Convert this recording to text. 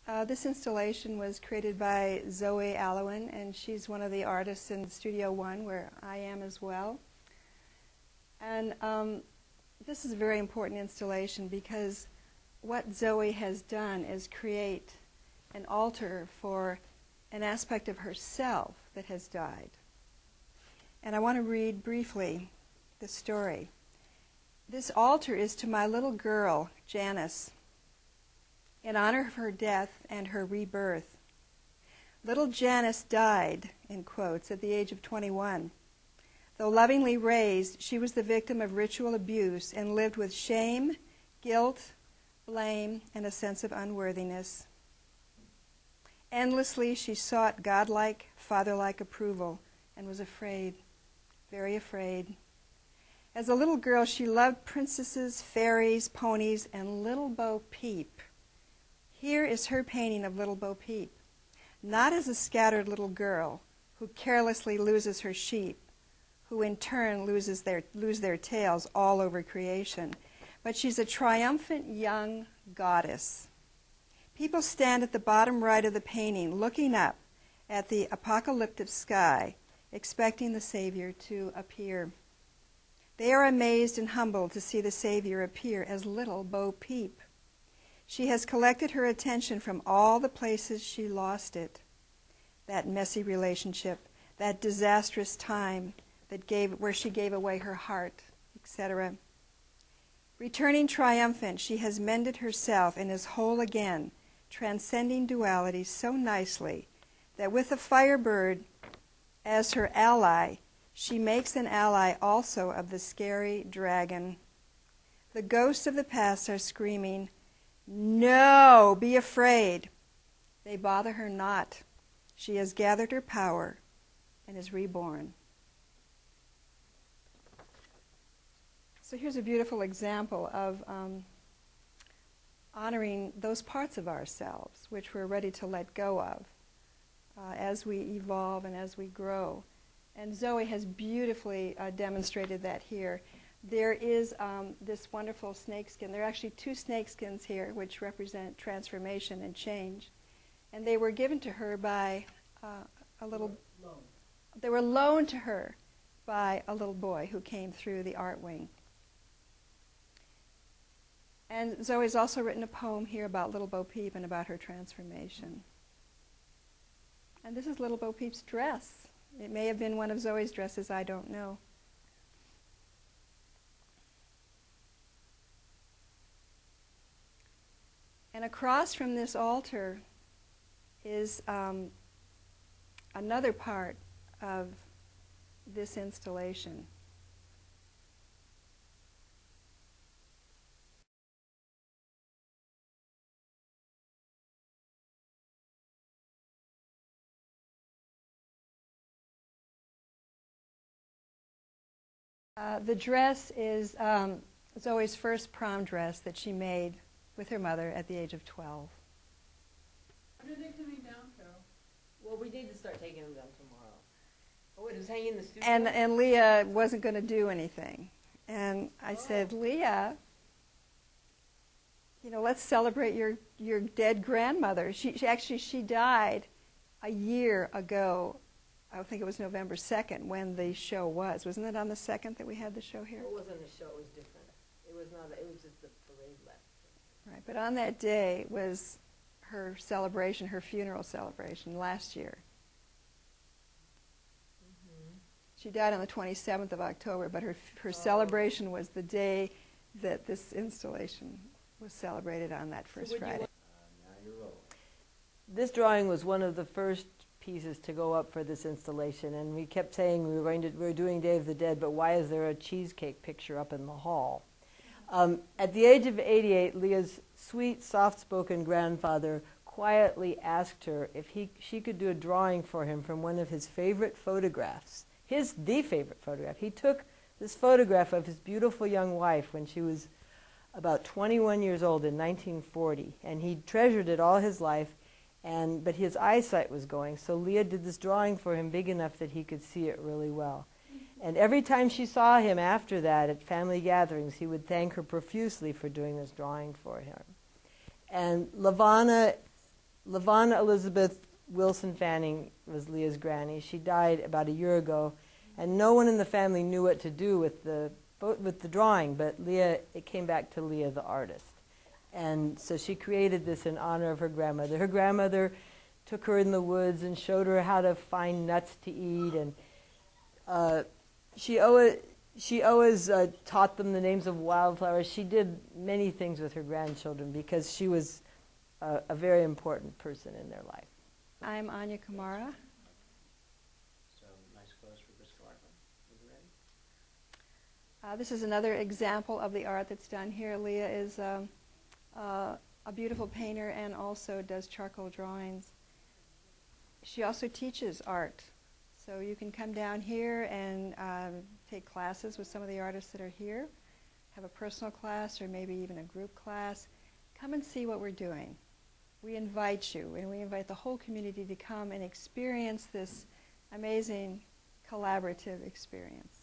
This installation was created by Zoe Allowen, and she's one of the artists in Studio One, where I am as well. And this is a very important installation because what Zoe has done is create an altar for an aspect of herself that has died. And I want to read briefly the story. This altar is to my little girl, Janice, in honor of her death and her rebirth. Little Janice died, in quotes, at the age of 21. Though lovingly raised, she was the victim of ritual abuse and lived with shame, guilt, blame, and a sense of unworthiness. Endlessly, she sought godlike, father-like approval and was afraid, very afraid. As a little girl, she loved princesses, fairies, ponies, and Little Bo Peep. Here is her painting of Little Bo Peep, not as a scattered little girl who carelessly loses her sheep, who in turn lose their tails all over creation, but she's a triumphant young goddess. People stand at the bottom right of the painting, looking up at the apocalyptic sky, expecting the Savior to appear. They are amazed and humbled to see the Savior appear as Little Bo Peep. She has collected her attention from all the places she lost it. That messy relationship, that disastrous time where she gave away her heart, etc. Returning triumphant, she has mended herself and is whole again, transcending duality so nicely that with a firebird as her ally, she makes an ally also of the scary dragon. The ghosts of the past are screaming, "No, be afraid." They bother her not. She has gathered her power and is reborn. So here's a beautiful example of honoring those parts of ourselves which we're ready to let go of as we evolve and as we grow. And Zoe has beautifully demonstrated that here. There is this wonderful snakeskin. There are actually two snakeskins here which represent transformation and change. And they were given to her by they were loaned to her by a little boy who came through the art wing. And Zoe's also written a poem here about Little Bo Peep and about her transformation. And this is Little Bo Peep's dress. It may have been one of Zoe's dresses, I don't know. And across from this altar is another part of this installation. The dress is Zoe's first prom dress that she made with her mother at the age of 12. When are they coming down, Carol? Well, we need to start taking them down tomorrow. Oh, it was hanging in the studio? And Leah wasn't going to do anything. And I said, Leah, let's celebrate your dead grandmother. She died a year ago. I think it was November 2nd when the show was. Wasn't it on the 2nd that we had the show here? It wasn't a show. It was different. It was not. It was just the parade left. Right, but on that day was her celebration, her funeral celebration last year. Mm-hmm. She died on the 27th of October, but her celebration was the day that this installation was celebrated on that first Friday. Now you're rolling. This drawing was one of the first pieces to go up for this installation, and we kept saying we were doing Day of the Dead, but why is there a cheesecake picture up in the hall? At the age of 88, Leah's sweet, soft-spoken grandfather quietly asked her if she could do a drawing for him from one of his favorite photographs, the favorite photograph. He took this photograph of his beautiful young wife when she was about 21 years old in 1940, and he treasured it all his life. But his eyesight was going, so Leah did this drawing for him big enough that he could see it really well. And every time she saw him after that at family gatherings, he would thank her profusely for doing this drawing for him. And Lavana LaVonna Elizabeth Wilson Fanning was Leah's granny. She died about a year ago, and no one in the family knew what to do with the drawing, but Leah, it came back to Leah the artist. And so she created this in honor of her grandmother. Her grandmother took her in the woods and showed her how to find nuts to eat, and she always taught them the names of wildflowers. She did many things with her grandchildren because she was a very important person in their life. I'm Anya Kamara. So, nice clothes for Bristol Art Month. Are you ready? This is another example of the art that's done here. Leah is a beautiful painter and also does charcoal drawings. She also teaches art. So you can come down here and take classes with some of the artists that are here, have a personal class or maybe even a group class. Come and see what we're doing. We invite you, and we invite the whole community to come and experience this amazing collaborative experience.